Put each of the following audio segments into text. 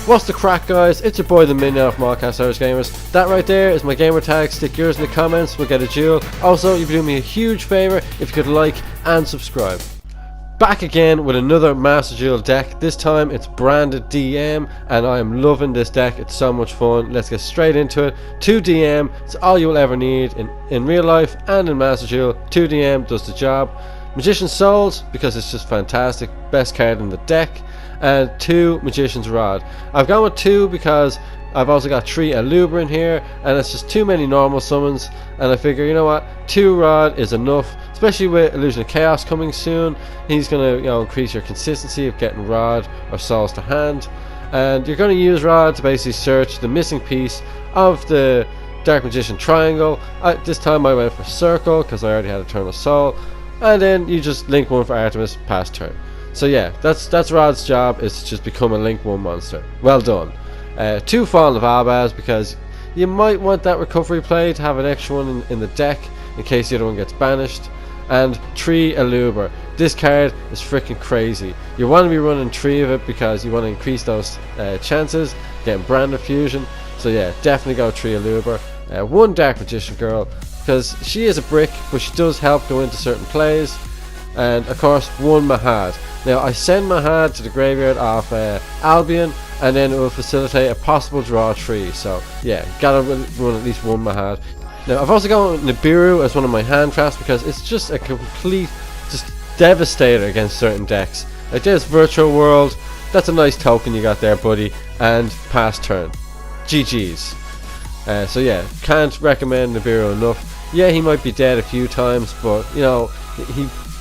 What's the crack, guys? It's your boy the Minion from AllCast Irish Gamers. That right there is my gamer tag. Stick yours in the comments, we'll get a duel. Also, you'd do me a huge favour if you could like and subscribe. Back again with another Master Duel deck. This time it's branded DM and I am loving this deck. It's so much fun. Let's get straight into it. 2 DM, it's all you will ever need in real life and in Master Duel. 2 DM does the job. Magician's Souls, because it's just fantastic. Best card in the deck. And 2 Magician's Rod. I've gone with 2 because I've also got 3 Aluber in here, and it's just too many normal summons, and I figure, you know what, 2 Rod is enough, especially with Illusion of Chaos coming soon. He's going to increase your consistency of getting Rod or Souls to hand, and you're going to use Rod to basically search the missing piece of the Dark Magician Triangle. This time I went for Circle because I already had Eternal Soul, and then you just link 1 for Artemis past turn. So yeah, that's Rod's job, is to just become a link 1 monster. Well done. 2 Fallen of Albaz, because you might want that recovery play to have an extra one in the deck in case the other one gets banished. And 3 Aluber. This card is freaking crazy. You want to be running 3 of it because you want to increase those chances getting Branded Fusion. So yeah, definitely go 3 Aluber. 1 Dark Magician Girl, because she is a brick but she does help go into certain plays. And of course 1 Mahad. Now I send Mahad to the graveyard off Albion, and then it will facilitate a possible draw 3. So yeah, gotta run at least 1 Mahad. Now I've also gone with Nibiru as one of my hand traps because it's just a complete devastator against certain decks. Like there's Virtual World, that's a nice token you got there, buddy, and pass turn. GG's. So yeah, can't recommend Nibiru enough. Yeah, he might be dead a few times, but you know,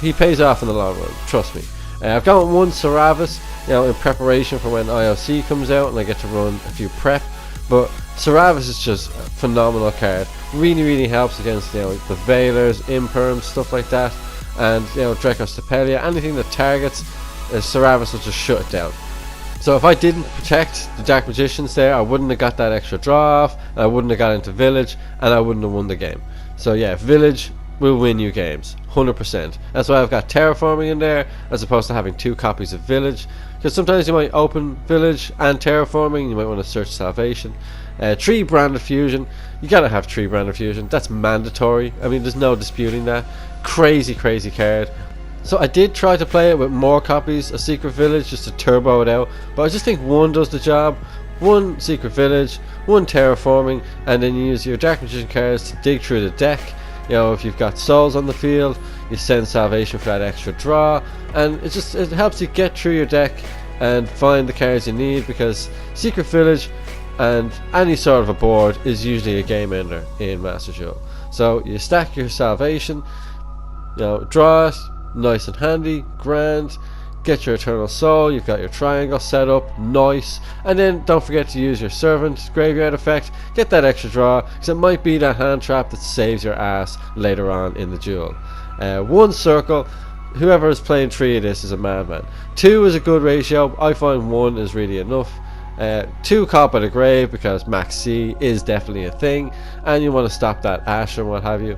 he pays off in the long run, trust me. I've got 1 Saravis, in preparation for when IOC comes out and I get to run a few prep. But Saravis is just a phenomenal card. Really helps against the Veilers, Imperms, stuff like that. And Draco's Stapelia, anything that targets Saravis will just shut it down. So if I didn't protect the Dark Magicians there, I wouldn't have got that extra draw off, and I wouldn't have got into Village, and I wouldn't have won the game. So yeah, Village will win you games, 100%. That's why I've got Terraforming in there as opposed to having 2 copies of Village, because sometimes you might open Village and Terraforming, you might want to search Salvation. 3 Branded Fusion, you gotta have 3 Branded Fusion, that's mandatory. I mean, there's no disputing that. Crazy card. So I did try to play it with more copies of Secret Village just to turbo it out, but I just think 1 does the job. 1 Secret Village, 1 Terraforming, and then you use your Dark Magician cards to dig through the deck. If you've got Souls on the field, you send Salvation for that extra draw, and it helps you get through your deck and find the cards you need, because Secret Village and any sort of a board is usually a game ender in Master Duel. So you stack your Salvation, draw it, nice and handy, grand. Get your Eternal Soul, you've got your triangle set up, nice, and then don't forget to use your Servant Graveyard effect, get that extra draw, because it might be that hand trap that saves your ass later on in the duel. 1 Circle, whoever is playing 3 of this is a madman. 2 is a good ratio, I find 1 is really enough. 2 Caught by the Grave, because Max C is definitely a thing, and you want to stop that Asher and what have you.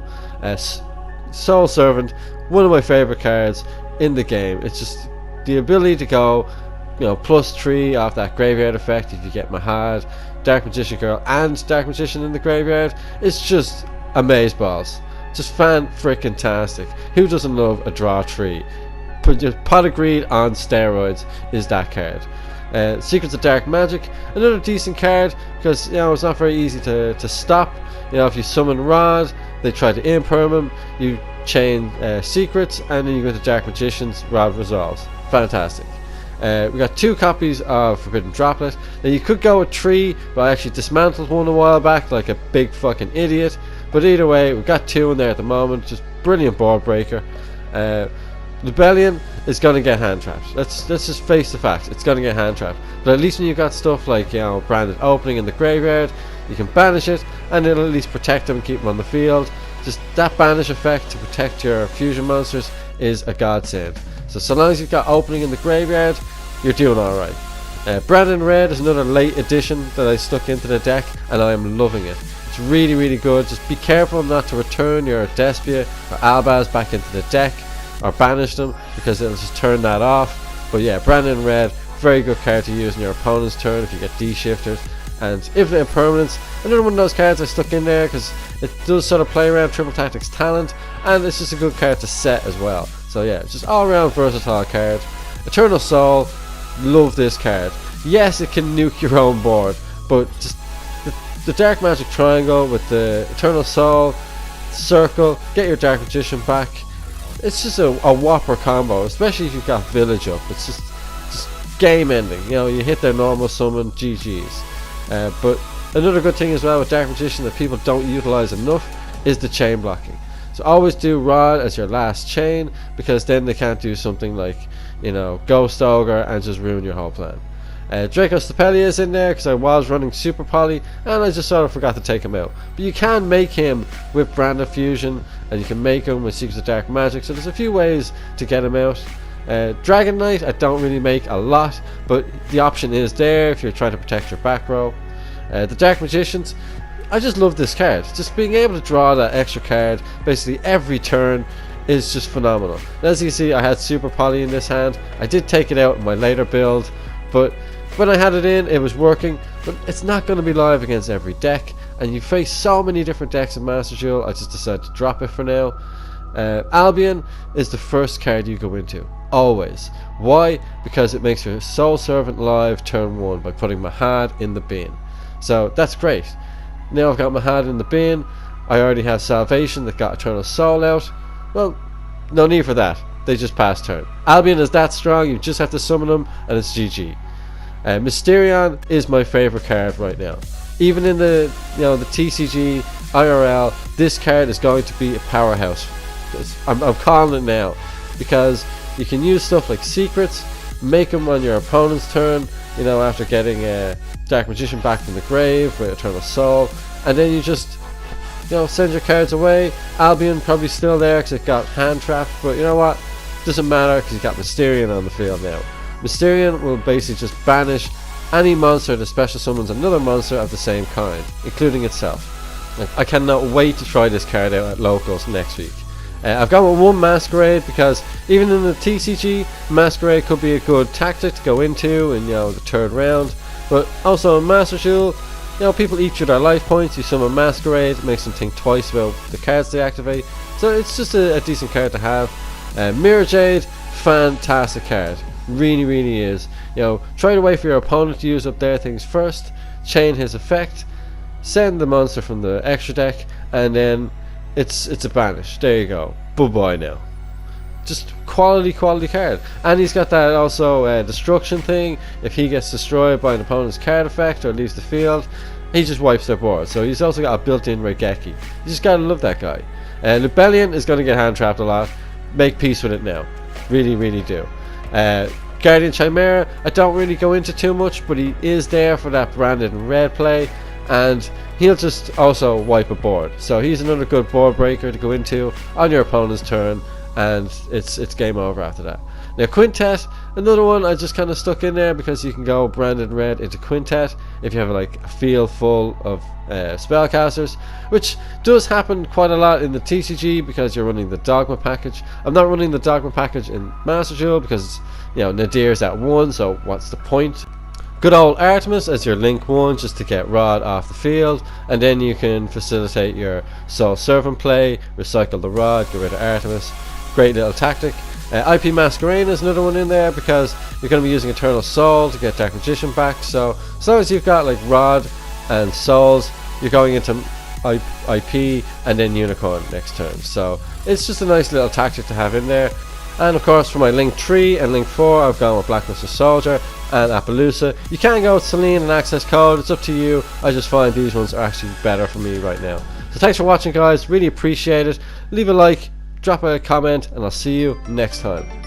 Soul Servant, one of my favourite cards in the game. It's just the ability to go, +3 off that graveyard effect if you get Mahad, Dark Magician Girl, and Dark Magician in the graveyard. It's just amazeballs. Just fan-frickin-tastic. Who doesn't love a draw 3? Pot of Greed on steroids is that card. Secrets of Dark Magic, another decent card, because it's not very easy to stop. If you summon Rod, they try to imperm him, you chain Secrets, and then you go to Dark Magicians, Rod resolves. Fantastic. We got 2 copies of Forbidden Droplet. Now you could go with 3, but I actually dismantled 1 a while back like a big fucking idiot. But either way, we've got 2 in there at the moment. Just brilliant board breaker. Rebellion is going to get hand trapped. Let's just face the facts. It's going to get hand trapped. But at least when you've got stuff like Branded Opening in the graveyard, you can banish it, and it'll at least protect them and keep them on the field. Just that banish effect to protect your fusion monsters is a godsend. So long as you've got Opening in the graveyard, you're doing alright. Branded Red is another late addition that I stuck into the deck, and I am loving it. It's really good. Just be careful not to return your Despia or Albaz back into the deck, or banish them, because it'll just turn that off. But yeah, Branded Red, very good card to use in your opponent's turn if you get D-shifted. And Infinite Impermanence, another one of those cards I stuck in there because it does sort of play around Triple Tactics talent, and it's just a good card to set as well. So yeah, it's just all around versatile card. Eternal Soul, love this card. Yes, it can nuke your own board, but just the Dark Magic Triangle with the Eternal Soul, Circle, get your Dark Magician back. It's just a whopper combo, especially if you've got Village up. It's just game ending. You know, you hit their normal summon, GG's. But another good thing as well with Dark Magician that people don't utilize enough is the chain blocking. So always do Rod as your last chain, because then they can't do something like, you know, Ghost Ogre and just ruin your whole plan. Draco Stapelia is in there because I was running Super Poly and I just sort of forgot to take him out. But you can make him with Brand of Fusion, and you can make him with Secrets of Dark Magic, so there's a few ways to get him out. Dragon Knight I don't really make a lot, but the option is there if you're trying to protect your back row. The Dark Magicians, I just love this card. Just being able to draw that extra card basically every turn is just phenomenal. And as you can see, I had Super Poly in this hand. I did take it out in my later build, but when I had it in, it was working. But it's not going to be live against every deck, and you face so many different decks in Master Duel. I just decided to drop it for now. Albion is the first card you go into, always. Why? Because it makes your Soul Servant live turn 1 by putting Mahad in the bin. So that's great. Now I've got Mahad in the bin. I already have Salvation that got Eternal Soul out. Well, no need for that. They just pass turn. Albion is that strong, you just have to summon them and it's GG. Mysterion is my favorite card right now. Even in the the TCG IRL, this card is going to be a powerhouse. I'm calling it now, because you can use stuff like secrets, make them on your opponent's turn, you know, after getting Dark Magician back from the grave with Eternal Soul, and then you just, you know, send your cards away. Albion probably still there because it got hand trapped, but you know what, doesn't matter because you got Mysterion on the field now. Mysterion will basically just banish any monster that special summons another monster of the same kind, including itself. Like, I cannot wait to try this card out at locals next week. I've gone with one Masquerade because even in the TCG, Masquerade could be a good tactic to go into in, you know, the third round. But also in Master Duel, you know, people eat through their life points. You summon Masquerade, it makes them think twice about the cards they activate. So it's just a decent card to have. Mirror Jade, fantastic card. Really is. You know, try to wait for your opponent to use up their things first, chain his effect, send the monster from the extra deck, and then it's a banish. There you go. Bye-bye now. Just quality card. And he's got that also destruction thing. If he gets destroyed by an opponent's card effect or leaves the field, he just wipes their board. So he's also got a built-in Reigeki. You just gotta love that guy. Libellion is gonna get hand trapped a lot. Make peace with it now. Really do. Guardian Chimera, I don't really go into too much, but he is there for that branded in red play, and he'll just also wipe a board. So he's another good board breaker to go into on your opponent's turn, and it's game over after that. Now Quintet, another one I just kind of stuck in there because you can go branded red into Quintet if you have like a field full of spellcasters, which does happen quite a lot in the TCG because you're running the Dogma package. I'm not running the Dogma package in Master Duel because, you know, Nadir's at 1, so what's the point? Good old Artemis as your link 1 just to get Rod off the field, and then you can facilitate your Soul Servant play, recycle the Rod, get rid of Artemis. Great little tactic. IP Masquerade is another one in there because you're going to be using Eternal Soul to get Dark Magician back, so as long as you've got like Rod and Souls, you're going into IP and then Unicorn next turn. So it's just a nice little tactic to have in there. And of course for my Link 3 and Link 4 I've gone with Black Luster Soldier and Appaloosa. You can go with Celine and Access Code, it's up to you. I just find these ones are actually better for me right now. So thanks for watching guys, really appreciate it. Leave a like, drop a comment, and I'll see you next time.